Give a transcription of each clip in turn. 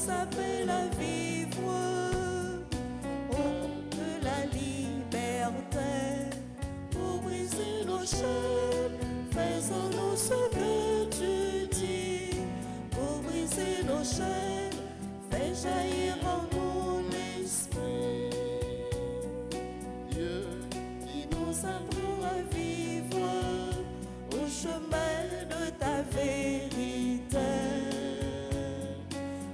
nous appelle à vivre de la liberté. Pour briser nos chaînes, faisons-nous ce que tu dis. Pour briser nos chaînes, fais jaillir en nous l'esprit. Dieu qui nous apprend à vivre au chemin de ta vérité.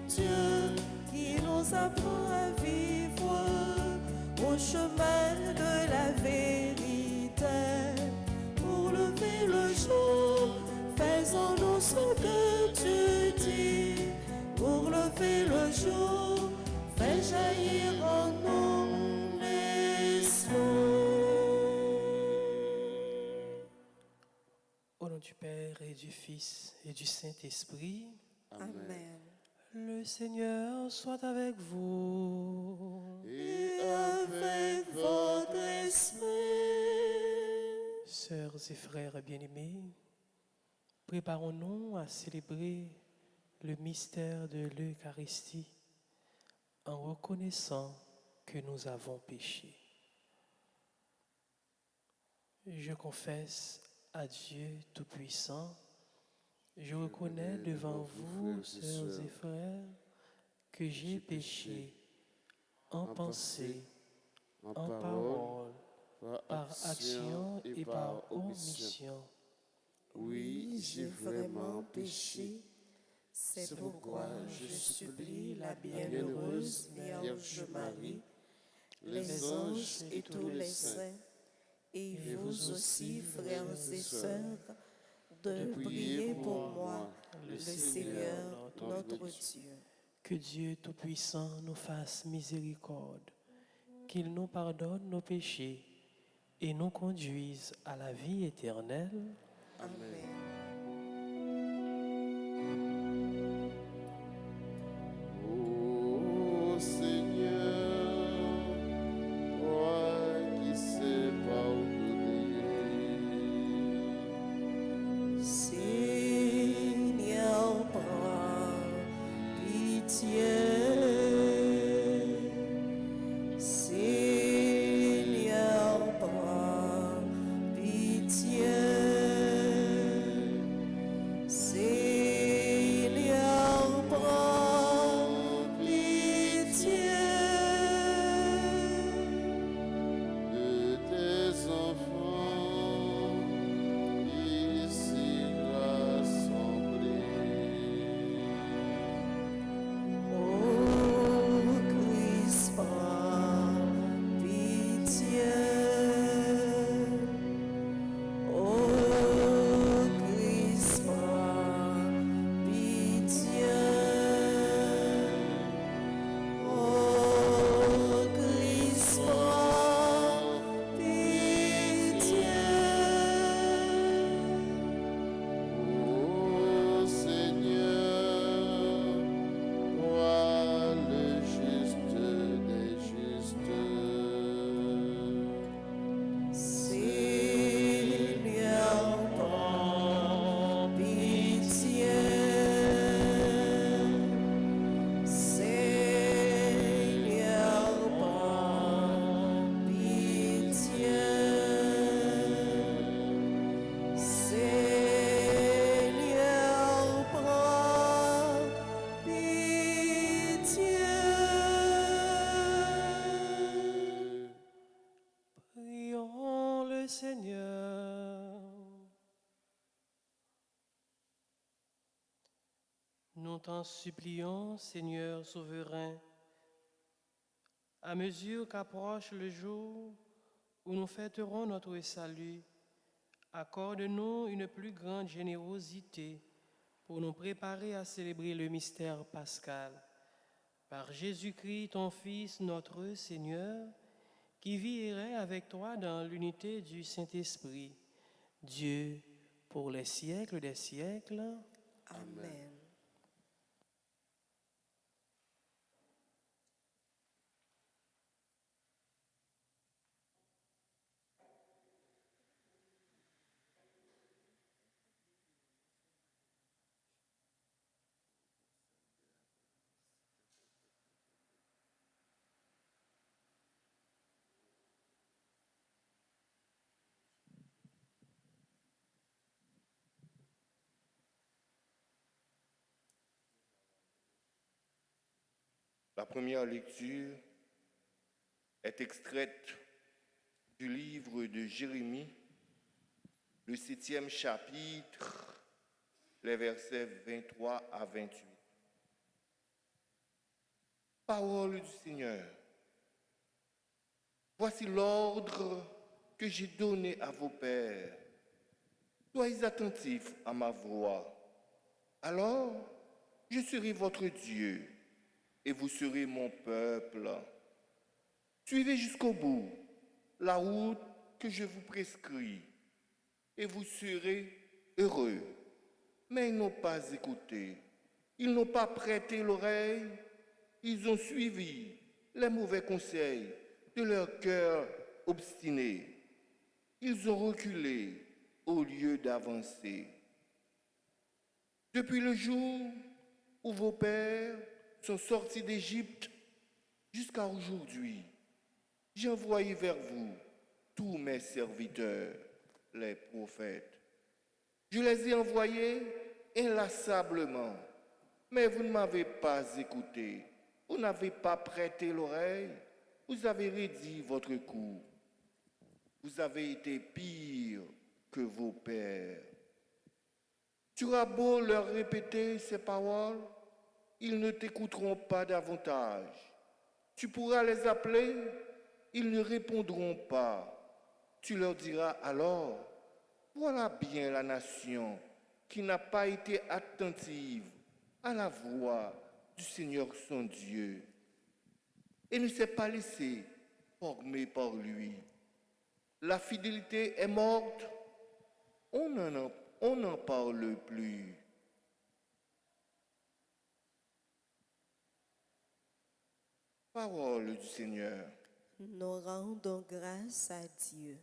Dieu qui nous apprend à vivre au chemin de la vérité. Pour lever le jour, faisons-nous ce que tu dis. Pour lever le jour, fais jaillir en nous l'esprit. Au nom du Père et du Fils et du Saint-Esprit. Amen. Le Seigneur soit avec vous. Et avec votre esprit. Sœurs et frères bien-aimés, préparons-nous à célébrer le mystère de l'Eucharistie en reconnaissant que nous avons péché. Je confesse à Dieu Tout-Puissant, je reconnais devant vous, sœurs et frères, que j'ai péché en pensée, en parole, par action et par omission. Oui, j'ai vraiment péché. C'est pourquoi je supplie la bienheureuse Vierge Marie, les anges et tous les saints, et vous aussi, frères et sœurs, de prier pour moi, le Seigneur notre Dieu. Que Dieu Tout-Puissant nous fasse miséricorde, qu'il nous pardonne nos péchés et nous conduise à la vie éternelle. Amen. Ô Seigneur, toi qui sais pardonner, Seigneur, prends pitié. Seigneur, prends pitié. Seigneur, prends pitié. de tes enfants ici rassemblés. Ô Christ, prends pitié. Ô Christ, prends pitié. Ô Christ, prends pitié. Ô Seigneur, toi le juste des justes. Seigneur, prends pitié. Seigneur, prends pitié. Seigneur, prends pitié. Prions le Seigneur. Nous t'en supplions, Seigneur souverain, à mesure qu'approche le jour où nous fêterons notre salut, accorde-nous une plus grande générosité pour nous préparer à célébrer le mystère pascal. Par Jésus-Christ, ton Fils, notre Seigneur, qui vit et règne avec toi dans l'unité du Saint-Esprit, Dieu pour les siècles des siècles. Amen. La première lecture est extraite du livre de Jérémie, le 7e chapitre, les versets 23 à 28. Parole du Seigneur. Voici l'ordre que j'ai donné à vos pères. Soyez attentifs à ma voix. Alors, je serai votre Dieu et vous serez mon peuple. Suivez jusqu'au bout la route que je vous prescris et vous serez heureux. Mais ils n'ont pas écouté, ils n'ont pas prêté l'oreille, ils ont suivi les mauvais conseils de leur cœur obstiné. Ils ont reculé au lieu d'avancer. Depuis le jour où vos pères sont sortis d'Égypte jusqu'à aujourd'hui, j'ai envoyé vers vous tous mes serviteurs, les prophètes. Je les ai envoyés inlassablement, mais vous ne m'avez pas écouté. Vous n'avez pas prêté l'oreille. Vous avez raidi votre cou. Vous avez été pire que vos pères. Tu auras beau leur répéter ces paroles, ils ne t'écouteront pas davantage. Tu pourras les appeler, ils ne répondront pas. Tu leur diras alors, voilà bien la nation qui n'a pas été attentive à la voix du Seigneur son Dieu et ne s'est pas laissé former par lui. La fidélité est morte, on n'en parle plus. Parole du Seigneur. Nous rendons grâce à Dieu.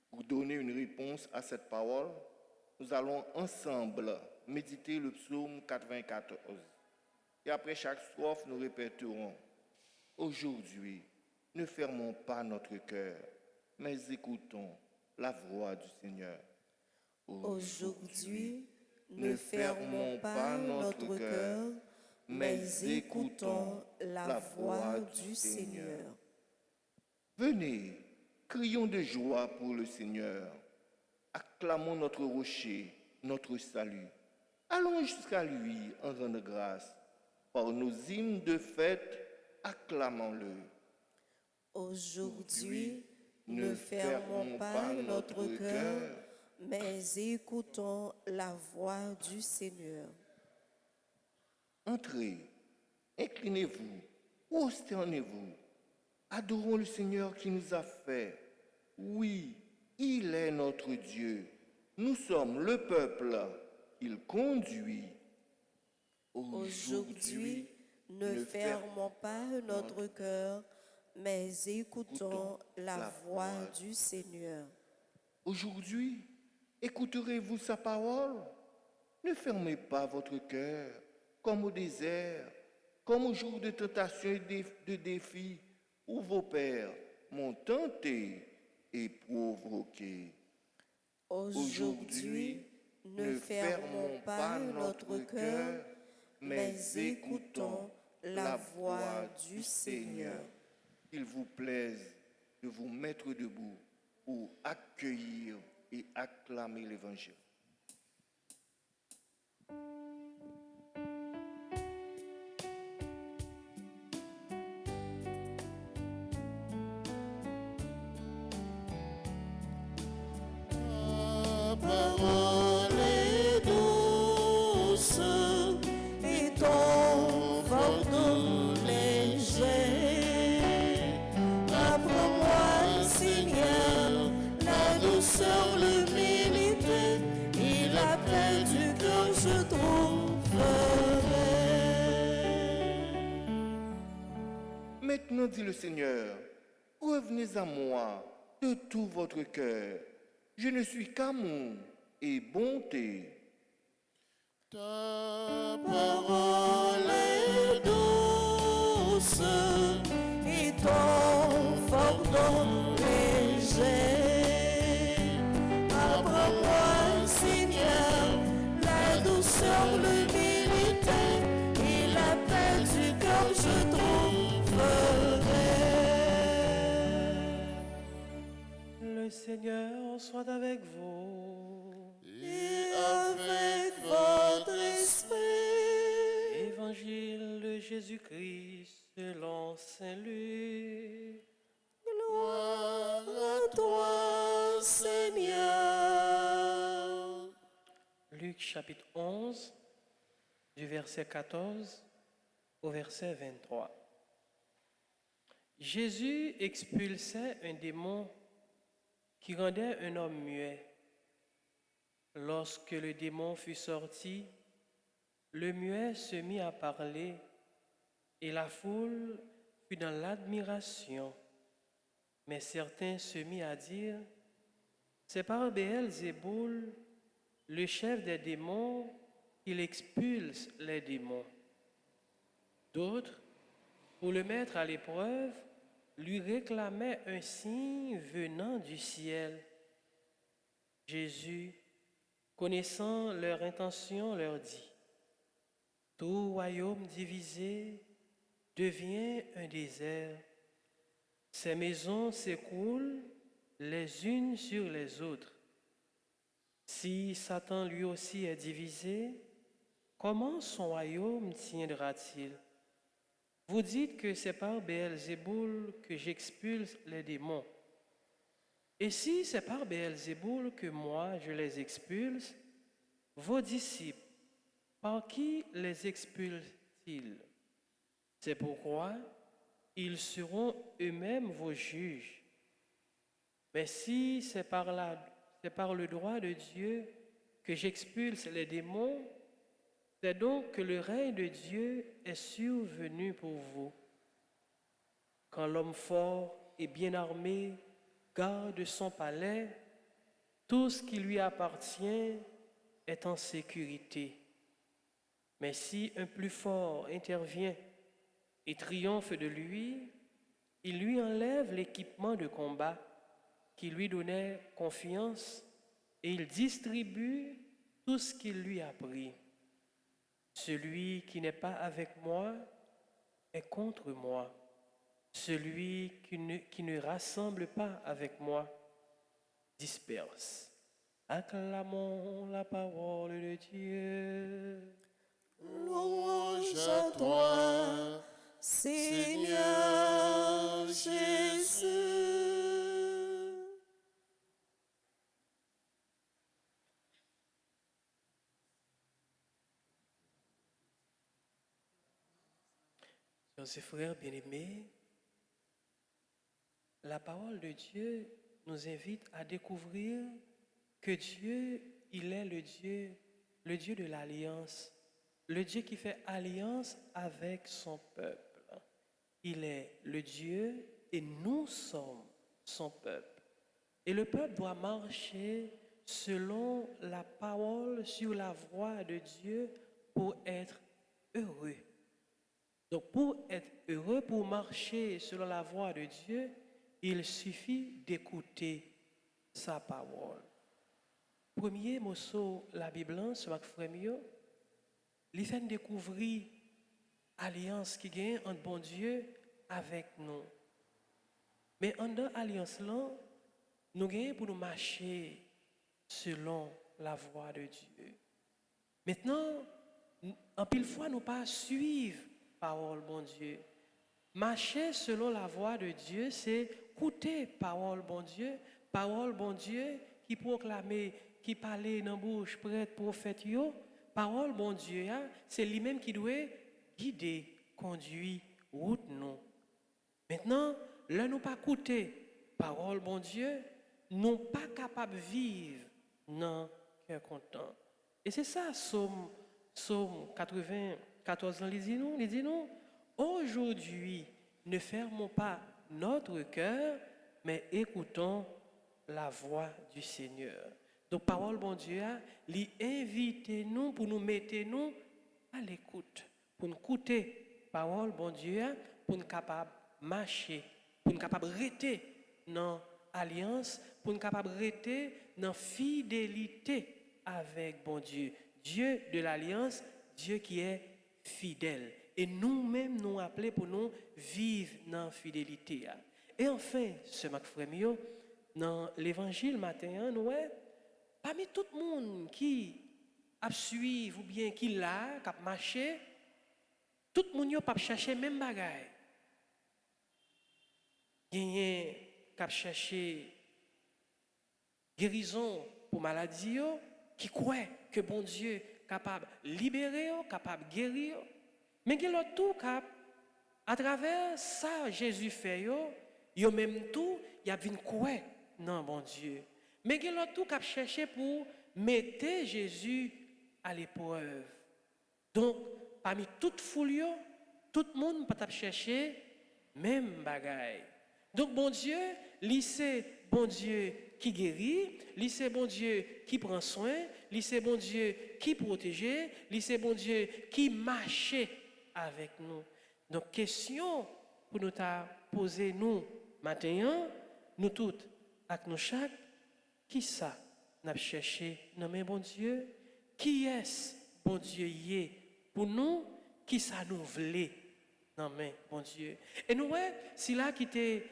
Pour donner une réponse à cette parole, nous allons ensemble méditer le psaume 94. Et après chaque strophe, nous répéterons « Aujourd'hui, ne fermons pas notre cœur, mais écoutons la voix du Seigneur. » Aujourd'hui, ne fermons pas notre cœur, mais écoutons la voix du Seigneur. Venez, crions de joie pour le Seigneur. Acclamons notre rocher, notre salut. Allons jusqu'à lui en rendre grâce. Par nos hymnes de fête, acclamons-le. Aujourd'hui, ne fermons pas notre cœur, mais écoutons la voix du Seigneur. Entrez, inclinez-vous, prosternez-vous. Adorons le Seigneur qui nous a fait. Oui, il est notre Dieu. Nous sommes le peuple qu'il conduit. Aujourd'hui, ne fermons pas notre cœur, mais écoutons la voix du Seigneur. Aujourd'hui, écouterez-vous sa parole? Ne fermez pas votre cœur comme au désert, comme au jour de tentation et de défi, où vos pères m'ont tenté et provoqué. Aujourd'hui, ne fermons pas notre cœur, mais écoutons la voix du Seigneur. Qu'il vous plaise de vous mettre debout pour accueillir et acclamer l'Évangile. Parole est douce et ton fardeau léger. Apprends-moi, Seigneur, la douceur, l'humilité et la paix du cœur je trouverai. Maintenant, dit le Seigneur, revenez à moi de tout votre cœur. Je ne suis qu'amour et bonté. Ta parole est douce Et ton fardeau léger. Apprends-moi, Seigneur, la douceur, l'humilité et la paix du cœur je soit avec vous. Et avec votre esprit. Évangile de Jésus-Christ selon Saint Luc. Gloire à toi, Seigneur. Luc chapitre 11, du verset 14 au verset 23. Jésus expulsait un démon qui rendait un homme muet. Lorsque le démon fut sorti, le muet se mit à parler et la foule fut dans l'admiration. Mais certains se mirent à dire, c'est par Béelzéboul, le chef des démons, qu'il expulse les démons. D'autres, pour le mettre à l'épreuve, lui réclamaient un signe venant du ciel. Jésus, connaissant leur intention, leur dit, tout royaume divisé devient un désert. Ces maisons s'écroulent les unes sur les autres. Si Satan lui aussi est divisé, comment son royaume tiendra-t-il? Vous dites que c'est par Béelzéboul que j'expulse les démons. Et si c'est par Béelzéboul que moi je les expulse, vos disciples, par qui les expulsent-ils? C'est pourquoi ils seront eux-mêmes vos juges. Mais si c'est par le droit de Dieu que j'expulse les démons, c'est donc que le règne de Dieu est survenu pour vous. Quand l'homme fort et bien armé garde son palais, tout ce qui lui appartient est en sécurité. Mais si un plus fort intervient et triomphe de lui, il lui enlève l'équipement de combat qui lui donnait confiance et il distribue tout ce qu'il lui a pris. Celui qui n'est pas avec moi est contre moi. Celui qui ne rassemble pas avec moi disperse. Acclamons la parole de Dieu. Louange à toi, Seigneur Jésus. Chers et frères bien-aimés, la parole de Dieu nous invite à découvrir que Dieu, il est le Dieu de l'alliance, le Dieu qui fait alliance avec son peuple. Il est le Dieu et nous sommes son peuple. Et le peuple doit marcher selon la parole, sur la voie de Dieu pour être heureux. Donc pour être heureux, pour marcher selon la voie de Dieu, il suffit d'écouter sa parole. Premier morceau, la Bible, ce que frère, il fait découvrir l'alliance qui gagne entre bon Dieu avec nous. Mais en dans l'alliance là, nous gagnons pour nous marcher selon la voie de Dieu. Maintenant, en pile fois, nous pas suivre parole bon Dieu. Marcher selon la voie de Dieu, c'est écouter parole bon Dieu qui proclame, qui parlait dans la bouche prêtre prophète yo, parole bon Dieu, c'est lui-même qui doit guider, conduire route nous. Maintenant, là nous pas écouter parole bon Dieu, nous pas capable de vivre dans cœur content. Et c'est ça Psaume 94 il dit nous aujourd'hui ne fermons pas notre cœur mais écoutons la voix du Seigneur. Donc parole bon Dieu lui invite nous pour nous mettre nous à l'écoute, pour nous écouter parole bon Dieu pour nous capable marcher, pour nous capable rester dans alliance, pour nous capable rester dans fidélité avec bon Dieu. Dieu de l'alliance, Dieu qui est fidèle. Et nous-mêmes nous appelons pour nous vivre dans la fidélité. Et enfin, ce frère, dans l'évangile matin, nous, parmi tout le monde qui a suivi ou bien qui l'a, qui a marché, tout le monde n'a pas cherché le même bagaille. Il y a qui a cherché guérison pour maladie, qui croit que bon Dieu est capable de libérer, capable de guérir. Mais il y a tout cap à travers ça Jésus fait yo même tout il y a une quoi non bon Dieu. Mais il y a tout cap chercher pour mettre Jésus à l'épreuve. Donc parmi toute foule tout le monde peut chercher même bagaille. Donc bon Dieu, c'est bon Dieu qui guérit, c'est bon Dieu qui prend soin, c'est bon Dieu qui protège, c'est bon Dieu qui marche avec nous. Donc, question pour nous poser nous maintenant, nous toutes, avec nous chaque, qui ça n'a cherché non mais bon Dieu, qui est-ce bon Dieu y est pour nous, qui ça nous voulait non mais bon Dieu. Et nous si là qui était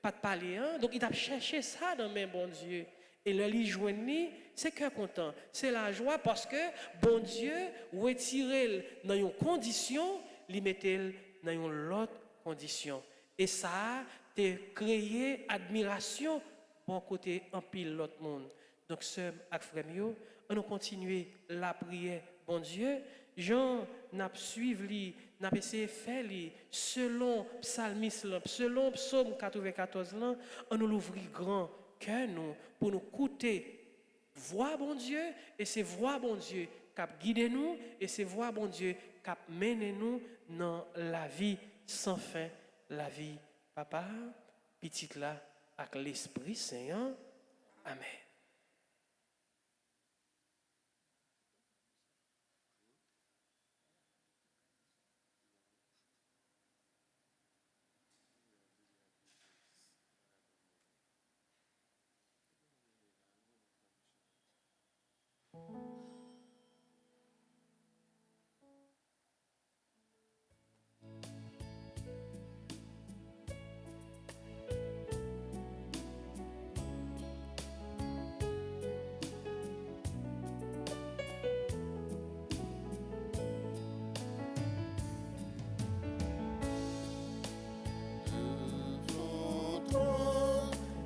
pas de parler, donc il a cherché ça dans mais bon Dieu. Et le lit joigné, c'est cœur content, c'est la joie parce que bon Dieu retire dans une condition, li mettel dans une autre condition. Et ça a créé admiration bon côté en pile l'autre monde. Donc sœurs ak frères yo, on continuer la prière bon Dieu, Jean n'a suivre li, n'a essayé faire li selon psalmiste selon psaume 94 là, on nous l'ouvrir grand cœur nous pour nous écouter voix bon Dieu et c'est voix bon Dieu qui guide nous et c'est voix bon Dieu qui mène nous dans la vie sans fin, la vie papa, petite là avec l'Esprit Saint. Amen.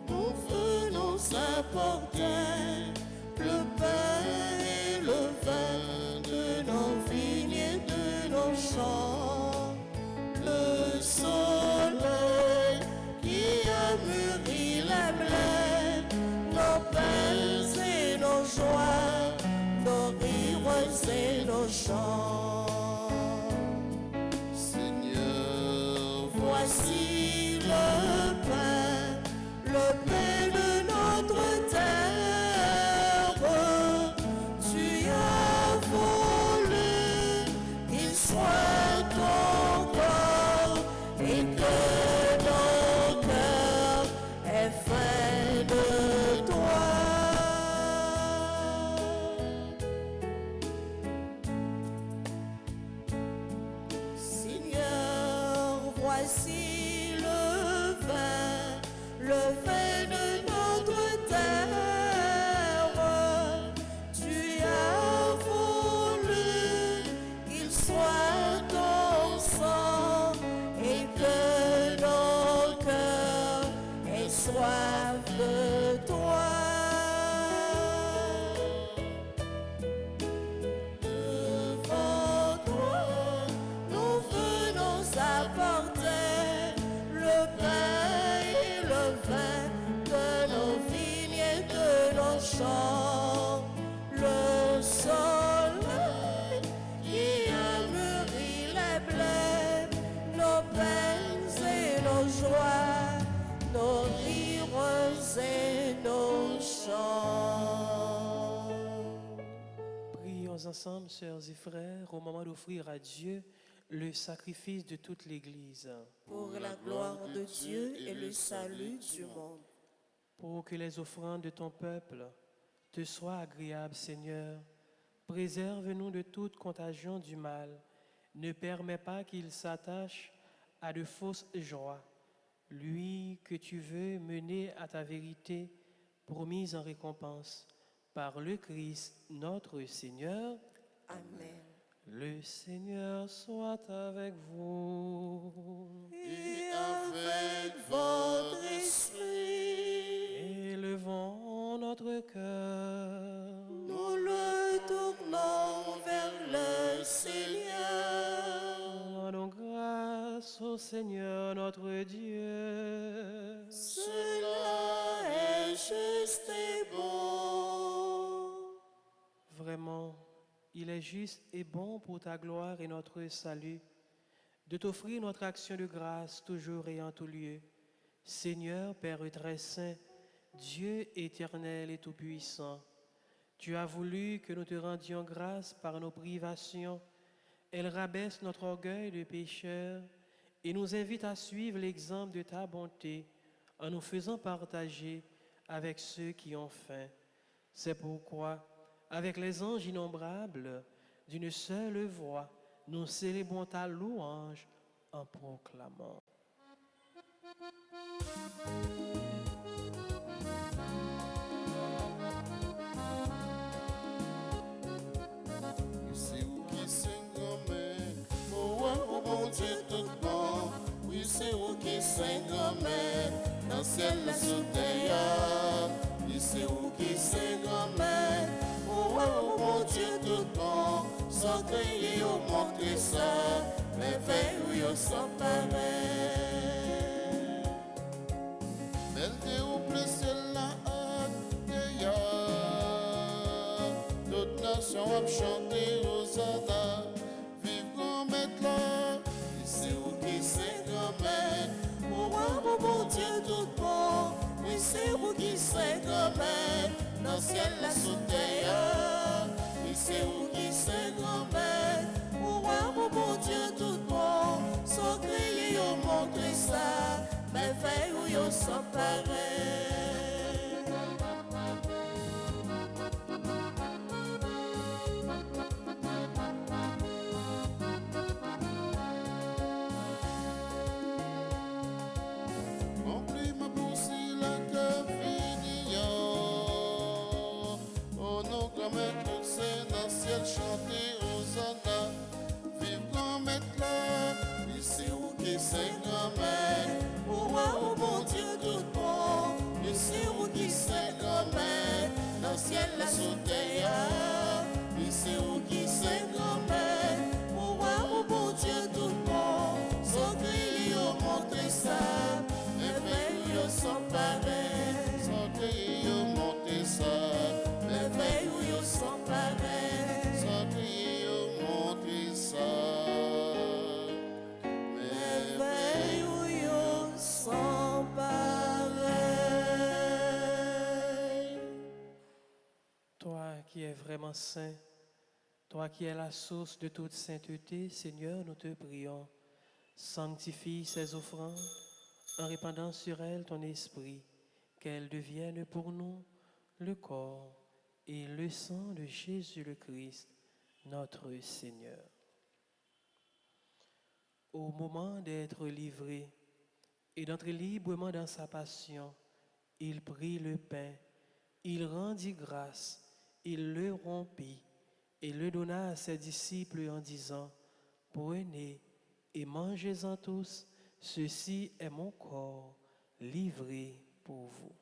Nous venons apporter le pain et le vin de nos vignes et de nos champs, le soleil qui a mûri la blé, nos peines et nos joies, nos rires et nos chants. Seigneur, Voici le pain de notre terre. Tu as voulu qu'il soit ton corps et que nos cœurs aient faim de toi. Seigneur, voici le vin de notre terre. Tu as voulu qu'il soit ton sang et que nos cœurs aient soif de toi. Devant toi, nous venons apporter le pain et le vin de nos vignes et de nos champs, le soleil qui a mûri les blés, nos peines et nos joies, nos rires et nos chants. Prions ensemble, sœurs et frères, au moment d'offrir à Dieu le sacrifice de toute l'Église. pour la gloire de Dieu et le salut du monde. Pour que les offrandes de ton peuple te soient agréables, Seigneur, préserve-nous de toute contagion du mal. Ne permets pas qu'il s'attache à de fausses joies. lui que tu veux mener à ta vérité, promise en récompense, par le Christ notre Seigneur. Amen. Le Seigneur soit avec vous. Et avec votre esprit, Élevons notre cœur. nous le tournons vers le Seigneur. Rendons grâce au Seigneur notre Dieu. Cela est juste et bon. Vraiment, il est juste et bon pour ta gloire et notre salut de t'offrir notre action de grâce toujours et en tout lieu. Seigneur, Père très saint, Dieu éternel et tout-puissant, tu as voulu que nous te rendions grâce par nos privations. Elle rabaisse notre orgueil de pécheur et nous invite à suivre l'exemple de ta bonté en nous faisant partager avec ceux qui ont faim. C'est pourquoi, avec les anges innombrables, d'une seule voix, nous célébrons ta louange en proclamant. C'est où qui sing grand-mère, oh ouais, oh bon Dieu tout bon. Oui, c'est où qui sing grand-mère, dans le ciel la terre. Oui, c'est où qui sing grand-mère, oh ouais, oh bon Dieu tout bon. Sans crier au montrer ça, mais veille où sans pareil. Belle de ou plus ciel la terre. Toute nation a chanté Hosanna, vive grand-mère là, ici où qui c'est grand-mère, oh bon Dieu tout bon, oui c'est où qui c'est grand-mère, dans le ciel la sous terre, ici où qui c'est grand-mère, oh bon Dieu tout bon, sans crier au montrer ça, mais veille où y'en sans pareil. Remplis ma bouche la cavignon. Oh non, comme tout c'est dans le ciel chanter Hosanna. Vive comme être là, ici où qui c'est grand-mère. Oh mon Dieu tout bon, ici où qui c'est grand-mère. Dans le ciel la sous terre, ici où qui c'est grand-mère. Oh mon Dieu tout bon, sans crier au montrer ça. Merveille sans pareil, sans crier au montrer ça. Merveille sans pareil, sans crier au montrer ça. Merveille sans pareil. Toi qui es vraiment saint, toi qui es la source de toute sainteté, Seigneur, nous te prions. Sanctifie ces offrandes en répandant sur elles ton esprit, qu'elles deviennent pour nous le corps et le sang de Jésus le Christ, notre Seigneur. Au moment d'être livré et d'entrer librement dans sa passion, il prit le pain, il rendit grâce, il le rompit et le donna à ses disciples en disant, « Prenez et mangez-en tous, ceci est mon corps livré pour vous. »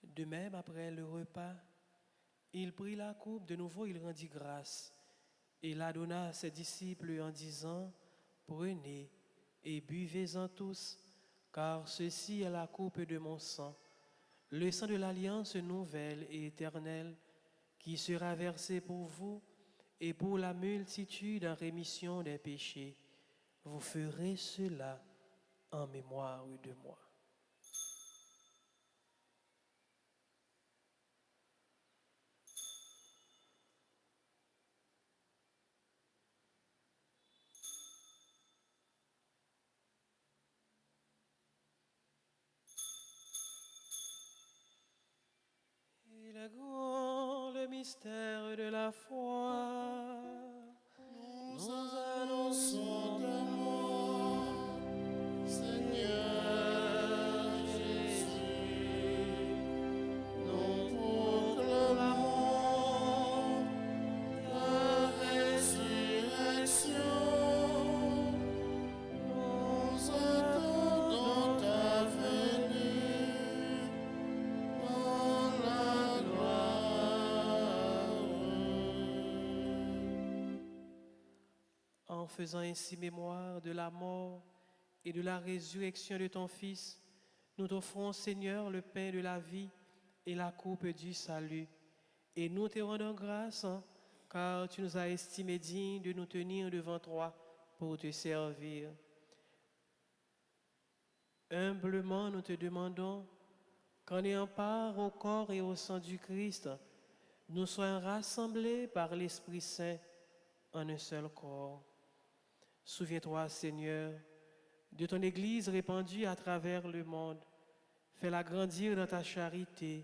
De même, après le repas, il prit la coupe, de nouveau il rendit grâce et la donna à ses disciples en disant, « Prenez et buvez-en tous, car ceci est la coupe de mon sang, le sang de l'alliance nouvelle et éternelle, qui sera versé pour vous et pour la multitude en rémission des péchés. Vous ferez cela en mémoire de moi. » Célébrons le mystère de la foi. Nous annonçons ta mort, Seigneur Jésus. Nous proclamons ta résurrection. Nous attendons ta venue dans la gloire. En faisant ainsi mémoire de la mort et de la résurrection de ton Fils, nous t'offrons, Seigneur, le pain de la vie et la coupe du salut. Et nous te rendons grâce, car tu nous as estimés dignes de nous tenir devant toi pour te servir. Humblement, nous te demandons qu'en ayant part au corps et au sang du Christ, nous soyons rassemblés par l'Esprit Saint en un seul corps. Souviens-toi, Seigneur, de ton Église répandue à travers le monde. Fais-la grandir dans ta charité,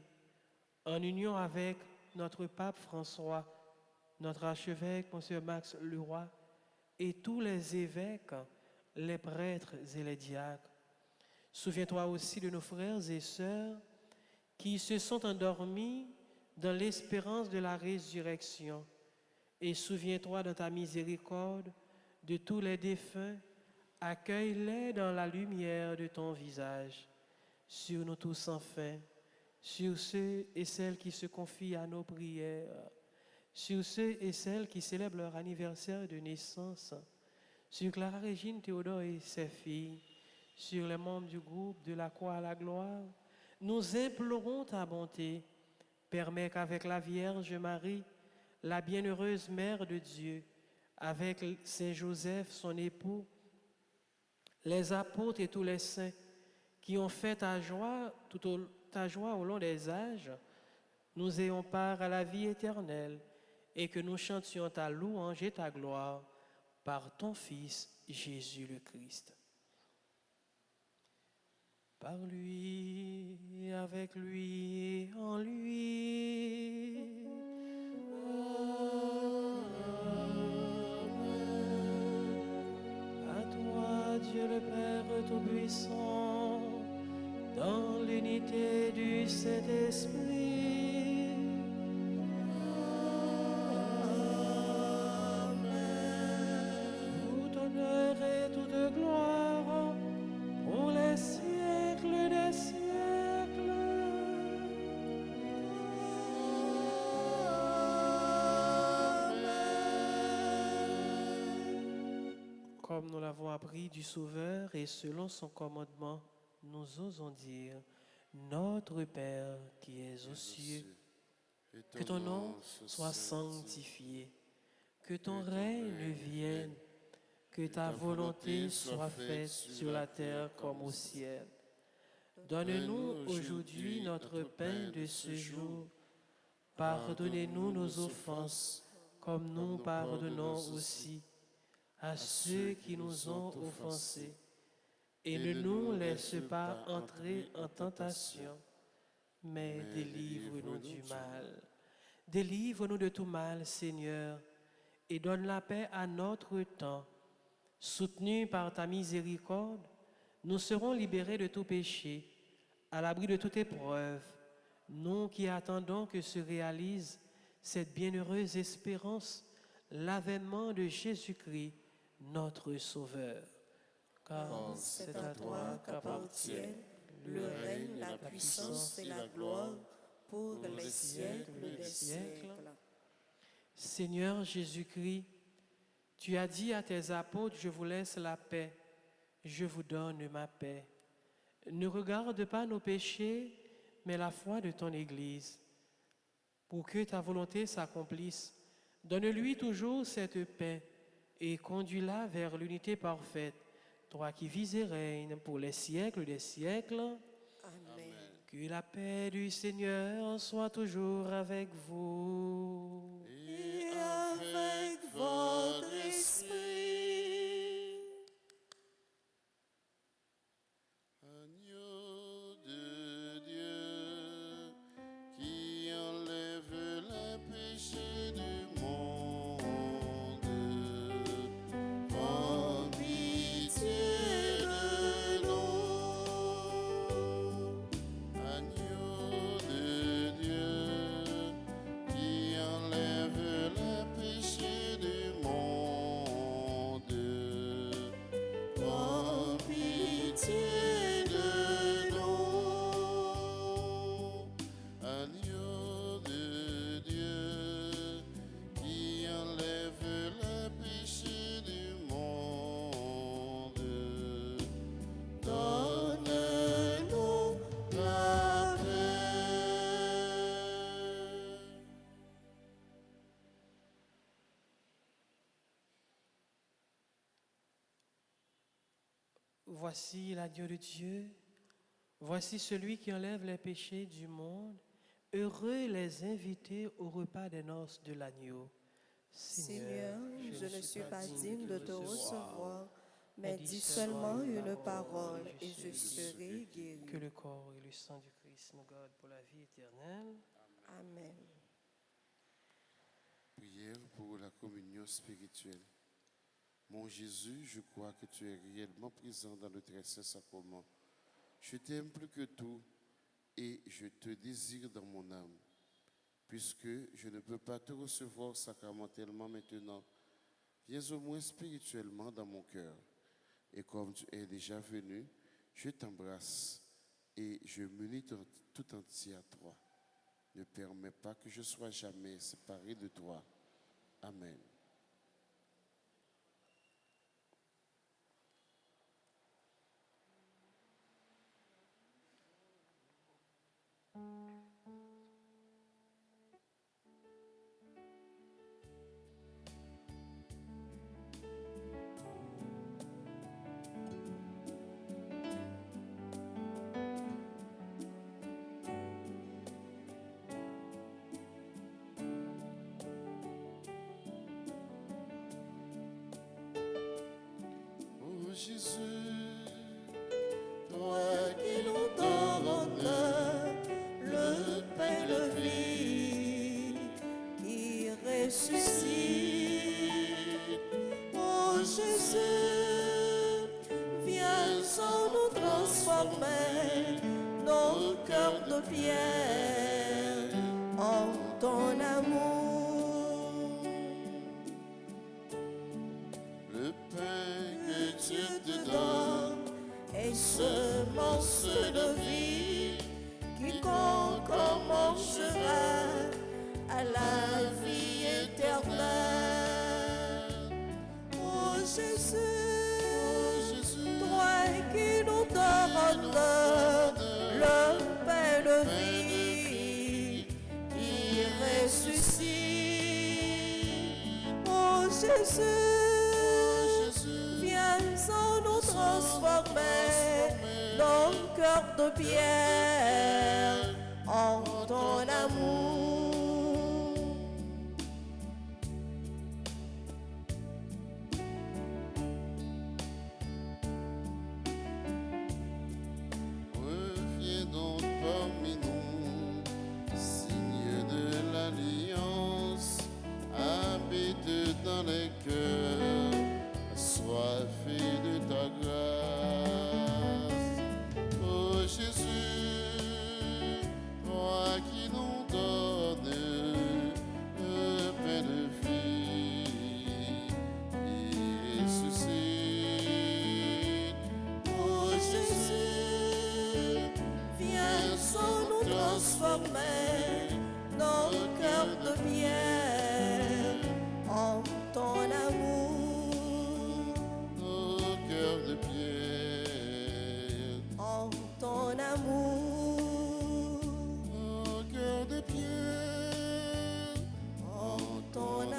en union avec notre pape François, notre archevêque, Monseigneur Max Leroy, et tous les évêques, les prêtres et les diacres. Souviens-toi aussi de nos frères et sœurs qui se sont endormis dans l'espérance de la résurrection. Et souviens-toi dans ta miséricorde de tous les défunts, accueille-les dans la lumière de ton visage. Sur nous tous enfin, sur ceux et celles qui se confient à nos prières, sur ceux et celles qui célèbrent leur anniversaire de naissance, sur Clara Régine Théodore et ses filles, sur les membres du groupe de la Croix à la gloire, nous implorons ta bonté. Permets qu'avec la Vierge Marie, la bienheureuse Mère de Dieu, avec Saint Joseph, son époux, les apôtres et tous les saints qui ont fait ta joie au long des âges, nous ayons part à la vie éternelle et que nous chantions ta louange et ta gloire par ton Fils Jésus le Christ. Par lui, avec lui, en lui. À toi, Dieu le Père Tout-Puissant, dans l'unité du Saint-Esprit. Tout honneur et toute gloire pour les siècles des siècles. Comme nous l'avons appris du Sauveur et selon son commandement, nous osons dire, Notre Père qui es aux cieux, que ton nom soit sanctifié, que ton règne vienne, que ta volonté soit faite sur la terre comme au ciel. Donne-nous aujourd'hui notre pain de ce jour. Pardonnez-nous nos offenses, comme nous pardonnons aussi à ceux qui nous ont offensés. Et ne nous laisse pas entrer en tentation, mais délivre-nous du mal. Délivre-nous de tout mal, Seigneur, et donne la paix à notre temps. Soutenus par ta miséricorde, nous serons libérés de tout péché, à l'abri de toute épreuve, nous qui attendons que se réalise cette bienheureuse espérance, l'avènement de Jésus-Christ, notre Sauveur. Car c'est à toi qu'appartiennent le règne, la puissance et la gloire pour les siècles des siècles. Seigneur Jésus-Christ, tu as dit à tes apôtres, je vous laisse la paix, je vous donne ma paix. Ne regarde pas nos péchés, mais la foi de ton Église. Pour que ta volonté s'accomplisse, donne-lui toujours cette paix et conduis-la vers l'unité parfaite, toi qui vis et règnes pour les siècles des siècles. Amen. Que la paix du Seigneur soit toujours avec vous. Et avec votre esprit. Agneau de Dieu qui enlève Voici l'agneau de Dieu. Voici celui qui enlève les péchés du monde. Heureux les invités au repas des noces de l'agneau. Seigneur, je ne suis pas digne de te recevoir, mais dis seulement une parole et je serai guéri. Que le corps et le sang du Christ nous gardent pour la vie éternelle. Amen. Prière pour la communion spirituelle. Mon Jésus, je crois que tu es réellement présent dans le très saint sacrement. Je t'aime plus que tout et je te désire dans mon âme. Puisque je ne peux pas te recevoir sacramentellement maintenant, viens au moins spirituellement dans mon cœur. Et comme tu es déjà venu, je t'embrasse et je m'unis tout entier à toi. Ne permets pas que je sois jamais séparé de toi. Amen. Oh Jésus, Toi qui nous donnes le pain de vie, qui ressuscite. Oh Jésus, viens en nous transformer nos cœurs de pierre en ton amour. le pain que Dieu Dieu te te donne, donne et semence de vie, quiconque en mangera à la vie éternelle. Oh Jésus, toi qui nous donnes le pain de vie, qui ressuscite. Oh Jésus, viens en nous transformer nos cœurs de pierre en ton amour. reviens donc parmi nous, signe de l'alliance, habite dans les cœurs, assoiffés de ta grâce. Oh Jésus, toi qui nous donnes le pain de vie, qui ressuscite. Oh Jésus, viens en nous transformer nos cœurs de pierre en ton amour, Nos cœurs de pierre, en ton amour, nos cœurs de pierre, en ton amour.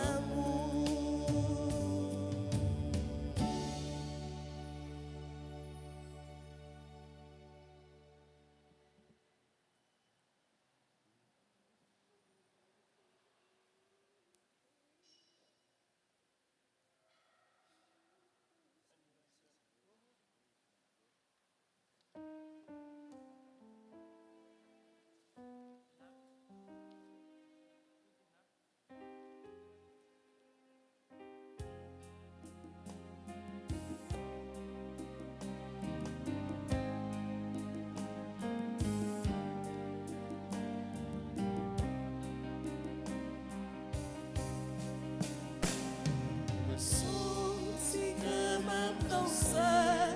Senti que même danser,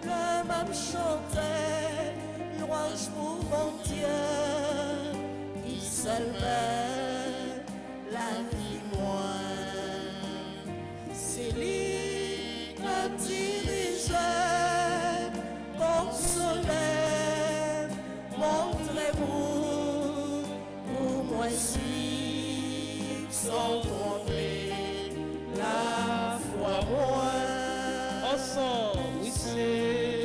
le même chanter, louange pour mon Dieu, qui s'élevait la vie moi. C'est lui qui a dirigé, consolé, montrez-vous, pour moi suivre sans tromper. La foi moi Ensemble, oui, c'est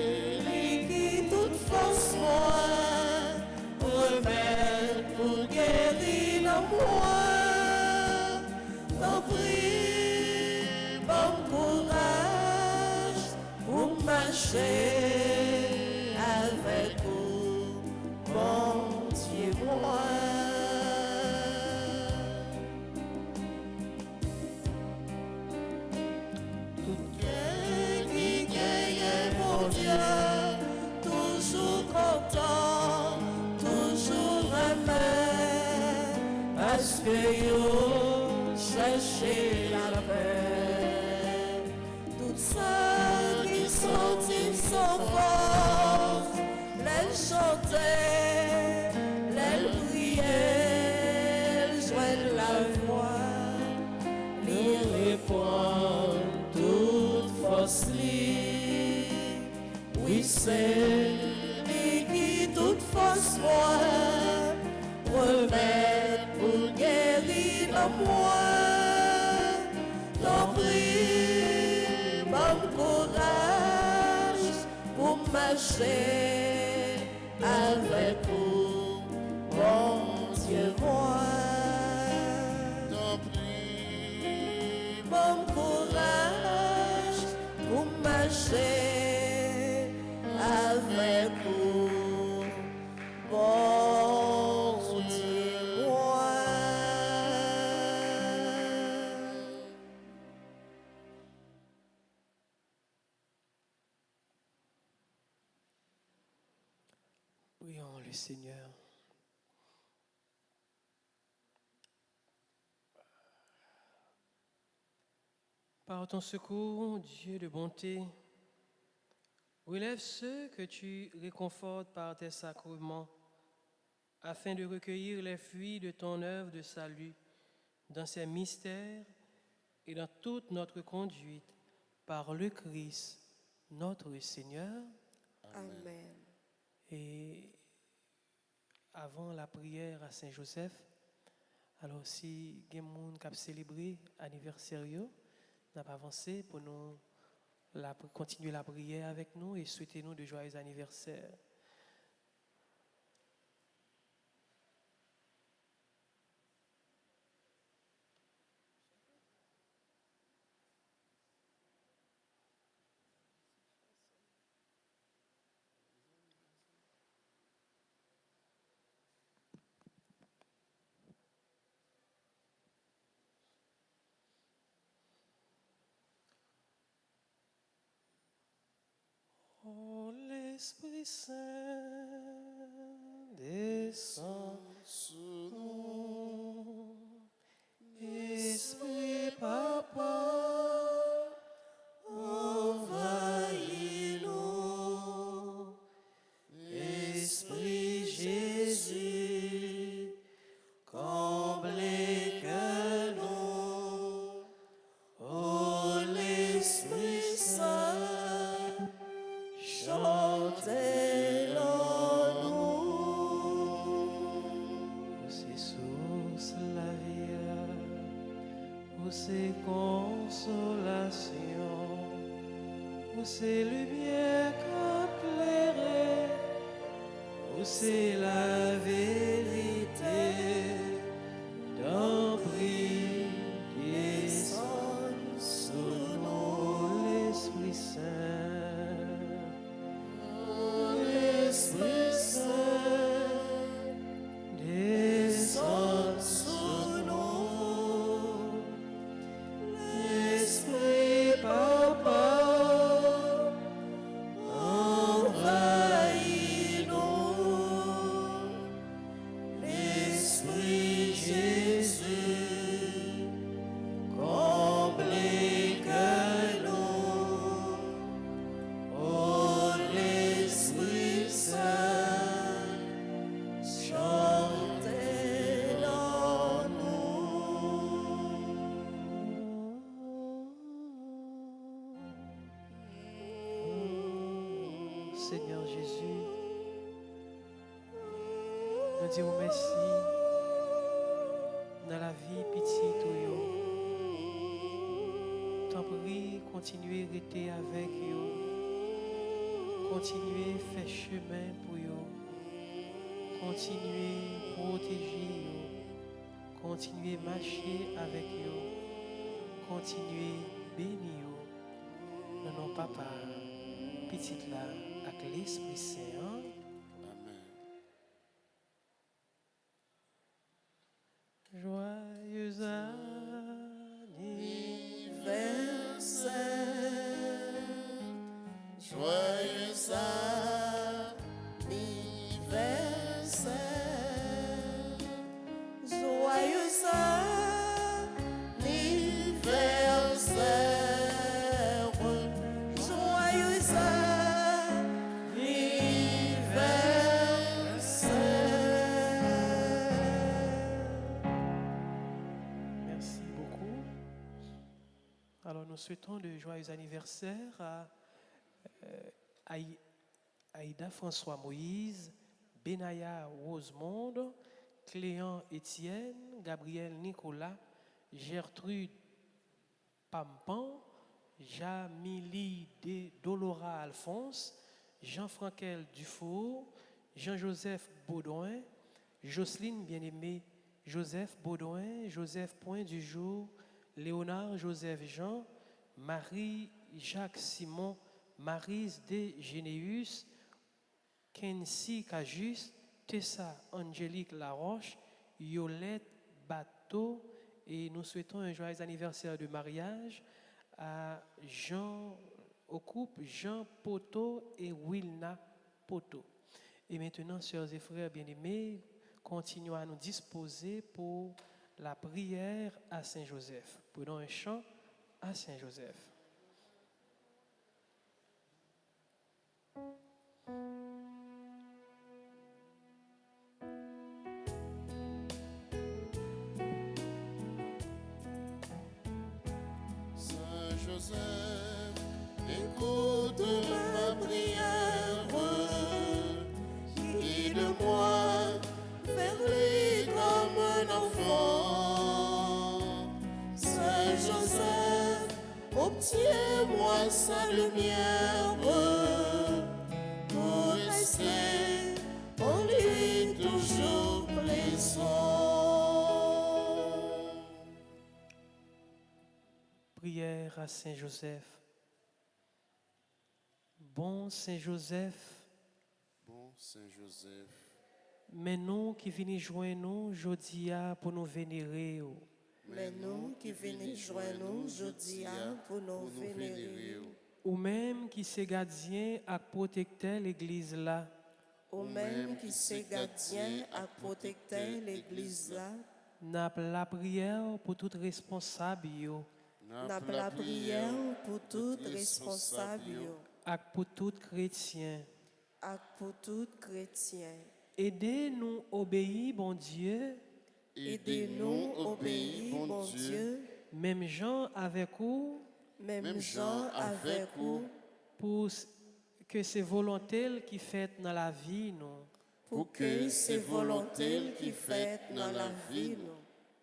marcher avec vous, bon Dieu moi. Qui gagne mon Dieu, toujours content, toujours aimé, parce que yo cherchez la paix. Tout ça qui sont sans force, les chanter, les prier, joindre la voix, les répondre toute force li. Oui, c'est lui qui toute force moi, remettre pour guérir en moi. T'en prie, bon courage pour marcher avec vous, bon Dieu moi. T'en prie, Bon courage pour marcher avec vous, bon Dieu moi. Prions le Seigneur. Par ton secours, Dieu de bonté, relève ceux que tu réconfortes par tes sacrements, afin de recueillir les fruits de ton œuvre de salut dans ces mystères et dans toute notre conduite, par le Christ, notre Seigneur. Amen. Et avant la prière à Saint-Joseph, alors si il y a des gens qui ont célébré l'anniversaire, nous avons avancé pour nous continuer la prière avec nous et souhaiter nous de joyeux anniversaires. Oh, l'Esprit Saint descend sous nous, Esprit Papa, envahis-nous, Esprit Jésus, comblez que nous, oh l'Esprit Saint, chantez-le nous. C'est source la vie, c'est consolation, c'est lumière qu'éclairée, c'est la vérité, d'un prix descend sous nous l'Esprit Saint. L'Esprit Saint descend sous nous, l'Esprit Papa envahis-nous, l'Esprit Jésus comblez que nous, oh l'Esprit Saint, chantez-le nous. Seigneur Jésus, nous disons merci dans la vie petite. T'en prie, continuez à rester avec eux. Continuez à faire chemin pour eux. Continuez à protéger eux. Continuez à marcher avec eux. Continuez à bénir eux. Dans nos papas, petite là avec l'Esprit Saint. Amen. Joyeux Anniversaire, Joyeux anniversaire, joyeux anniversaire, joyeux anniversaire. Merci beaucoup. Alors, nous souhaitons de joyeux anniversaire à Aïda François Moïse, Benaya Rosemonde, Cléant Étienne, Gabriel Nicolas, Gertrude Pampan, Jamili Dolora Alphonse, Jean-Franquel Dufour, Jean-Joseph Baudouin, Jocelyne Bien-Aimée, Joseph Baudouin, Joseph Point du Jour, Léonard Joseph Jean, Marie-Jacques Simon, Marise de Généus, Kensi Cajus, Tessa Angélique Laroche, Yolette Bateau, et nous souhaitons un joyeux anniversaire de mariage à Jean, au couple Jean Poto et Wilna Poto. Et maintenant, sœurs et frères bien-aimés, continuons à nous disposer pour la prière à Saint-Joseph. Prenons un chant à Saint-Joseph. Saint-Joseph, écoute ma prière, guide-moi vers lui comme un enfant. Saint-Joseph, obtiens-moi sa lumière pour rester en lui toujours plaisant. Prière à Saint-Joseph. Bon Saint-Joseph, Bon Saint-Joseph, mais nous qui venons joindre nous aujourd'hui pour nous vénérer. Mais nous qui venons joindre nous aujourd'hui pour nous vénérer, Ou même qui c'est gardien et protecteur l'église là. ou même qui c'est gardien à protecteur l'église là, N'a la prière pour tout responsable yo, n'a la prière pour tout responsable et pour tout chrétien. et pour tout chrétien. Aidez-nous obéir bon Dieu, Aidez-nous obéir, bon Dieu, même gens avec vous, même gens avec vous, pour que c'est volonté qui fait dans la vie nous. pour que c'est volonté qui fait dans la vie nous.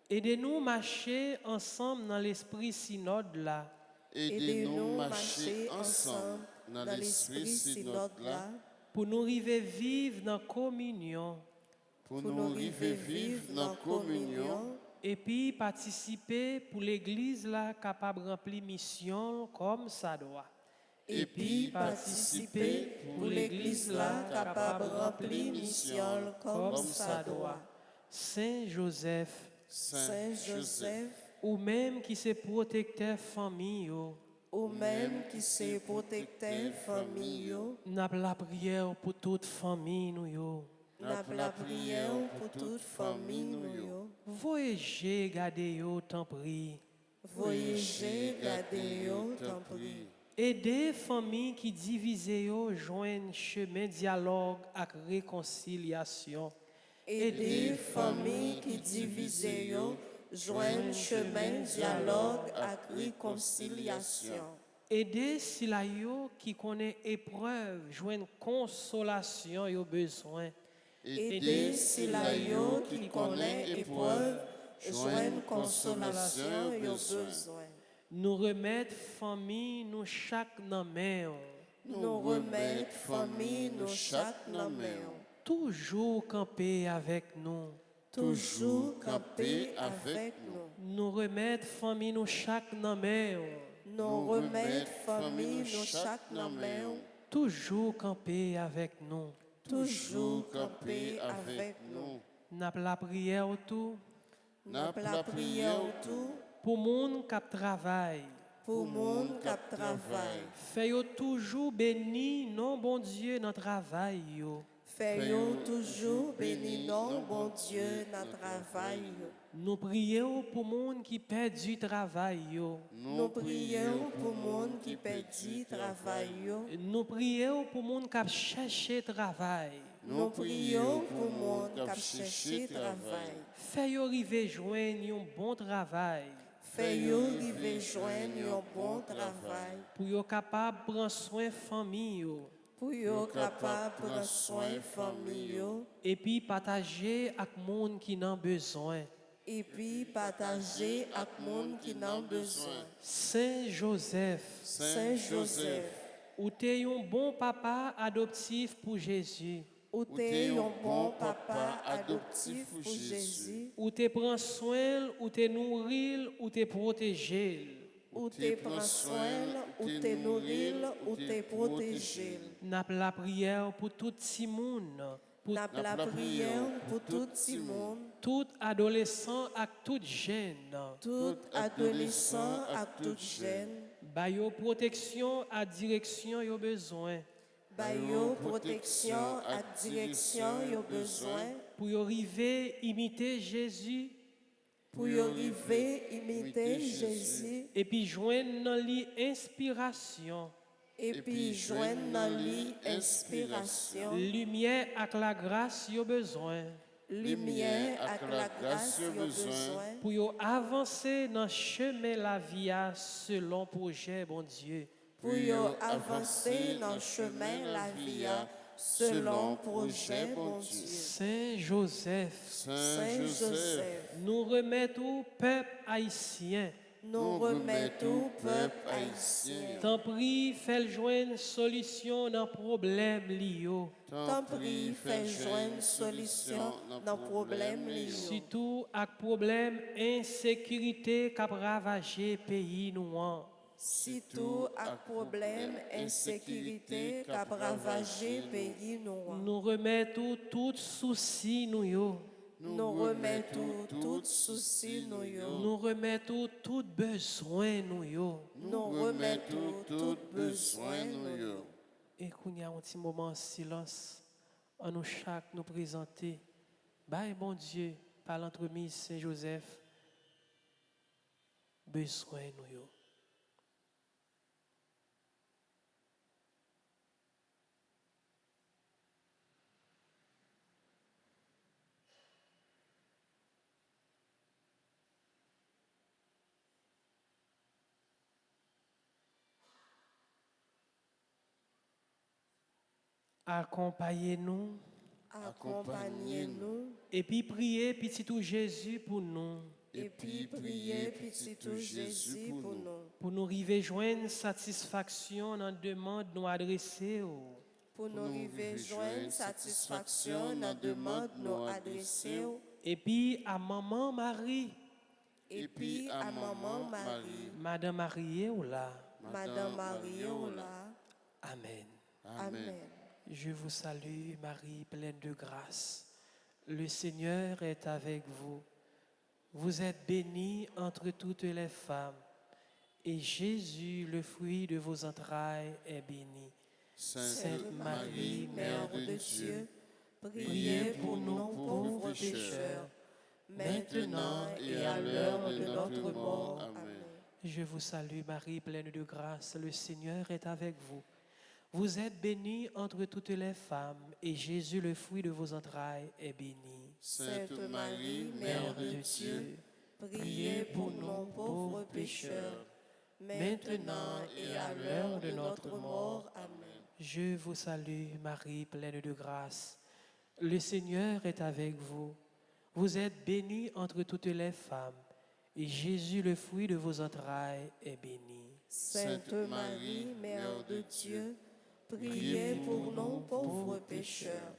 Aidez-nous marcher ensemble dans l'esprit synode là, Aidez-nous marcher ensemble dans l'esprit synode là, pour nous arriver vivre dans la communion pour pour nous arriver vivre dans la communion et puis participer pour l'église là capable de remplir mission comme ça doit. et puis participer pour l'église là capable de remplir mission comme ça doit. Saint Joseph, Saint Joseph, ou même qui se protecteur famille yo, ou même qui c'est protecteur famille yo, n'a la prière pour toute famille nous yo. n'a la prière pour toute famille nous yo. Voyagez, gardez yo tant prie. Voyagez, gardez yo, tant prie. Aidez famille qui divisent yo joindre chemin dialogue et réconciliation. Aidez famille qui divise yo, joindre chemin dialogue et réconciliation. Aidez sila yo qui connaît épreuve joindre consolation yo besoin. Aidez sila yo qui connaît épreuve, joindre consolation yo besoin. Nous remettre famille nous chaque dans main. Nous remettre famille nous chaque dans main. Toujours camper avec nous. Toujours camper avec nous. Nous remettre famille nous chaque dans main. Nous remettre famille nous chaque dans main. toujours camper avec nous. toujours camper avec nous. N'a la prière autour N'a la prière autour pour monde qui travaille. pour monde qui travaille. Fait yo toujours béni, non bon Dieu, dans le travail. Yo. Fais-yo toujours béni, non, bon Dieu, dans le travail. Nous prions pour monde qui perd du travail. Yo. Nous prions pour monde qui perdit travail. Nous prions pour monde qui cherche travail. Nous prions pour monde qui cherche travail. Fait yo arriver joindre un bon travail. Fais-yo arriver joindre un bon travail. Pour yo capable prendre soin famille. Yo. Pour yo capable prendre soin famille Et puis partager avec monde qui n'en besoin. et puis partager avec monde qui n'en besoin. Saint Joseph, Saint Joseph, ou t'es un bon papa adoptif pour Jésus. ou t'es un bon papa adoptif pour Jésus, Ou t'es prend soin, ou t'es nourri, ou t'es protégé. ou t'es prend soin, ou t'es nourri, ou t'es protégé. N'a la prière pour tout le monde, pour N'a la prière pour tout le monde, tout adolescent et tout jeune. tout adolescent et tout jeune. Ba yo protection à direction yo besoin. Ba yo protection et direction yo besoin Pour yo arriver imiter Jésus pour y arriver imiter Jésus et puis joindre dans lui inspiration, et puis joindre dans lui inspiration, lumière avec la grâce yo besoin. lumière avec la grâce yo besoin Pour yo avancer dans le chemin la vie selon projet bon Dieu. pour y avancer dans le chemin la vie selon projet bon Dieu. Saint Joseph, Saint Joseph, nous remettons au peuple haïtien. nous remettons au peuple haïtien. T'en prie, fais joindre solution dans problème lié. T'en prie, fais joindre solution dans problème lié. Surtout avec problème insécurité qui a ravagé pays nous. Surtout avec problème insécurité qui a ravagé pays nous. Nous remettons tout souci nous yo. Nous remettons tout souci nous yo. Nous remettons tout besoin nous yo. Nous remettons tout besoin nous yo. Et qu'on y a un petit moment en silence, en nous chaque nous présenter, bye bon Dieu, par l'entremise Saint Joseph, besoin nous yo. Accompagnez-nous Accompagnez-nous et puis priez petit tout Jésus pour nous, et puis priez petit tout Jésus pour nous arriver joindre satisfaction dans la demande nous adresser. pour nous arriver joindre satisfaction dans la demande nous adresser Et puis à maman Marie, et puis à maman Marie, Madame Marie ou là. Madame Marie ou là. Amen. Amen. Je vous salue, Marie, pleine de grâce. Le Seigneur est avec vous. Vous êtes bénie entre toutes les femmes, et Jésus, le fruit de vos entrailles, est béni. Sainte Marie, Mère de Dieu, priez pour nous pauvres pécheurs, maintenant et à l'heure de notre mort. Amen. Je vous salue, Marie, pleine de grâce. Le Seigneur est avec vous. Vous êtes bénie entre toutes les femmes, et Jésus, le fruit de vos entrailles, est béni. Sainte Marie, Mère de Dieu, priez pour nous pauvres pécheurs, maintenant et à l'heure de notre mort. Amen. Je vous salue, Marie, pleine de grâce. Le Seigneur est avec vous. Vous êtes bénie entre toutes les femmes, et Jésus, le fruit de vos entrailles, est béni. Sainte Marie, Mère de Dieu, priez pour nous pauvres pécheurs,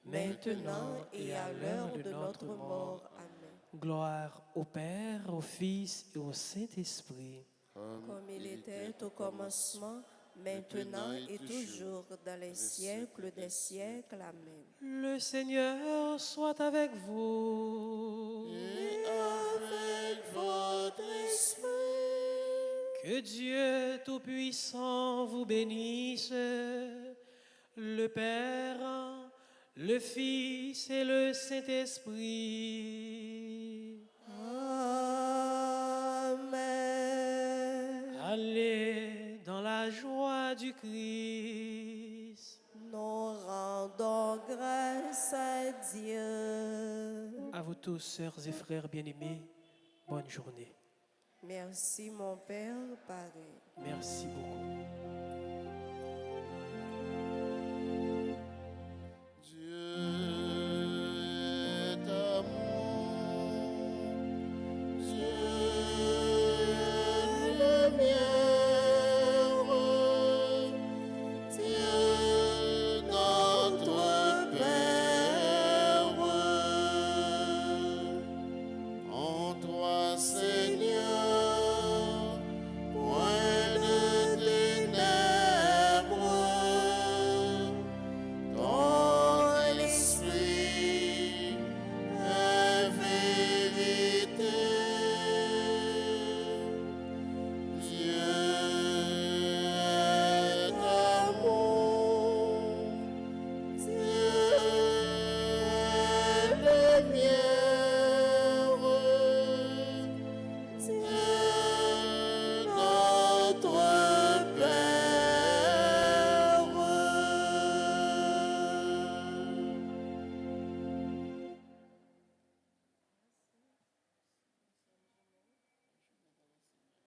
maintenant et à l'heure de notre mort. Amen. Gloire au Père, au Fils et au Saint-Esprit. Comme il était au commencement, maintenant et toujours, dans les siècles des siècles. Amen. Le Seigneur soit avec vous. Et avec votre esprit. Que Dieu Tout-Puissant vous bénisse, le Père, le Fils et le Saint-Esprit. Amen. Allez dans la joie du Christ. Nous rendons grâce à Dieu. À vous tous, sœurs et frères bien-aimés, bonne journée. Merci mon Père, pareil. Merci beaucoup.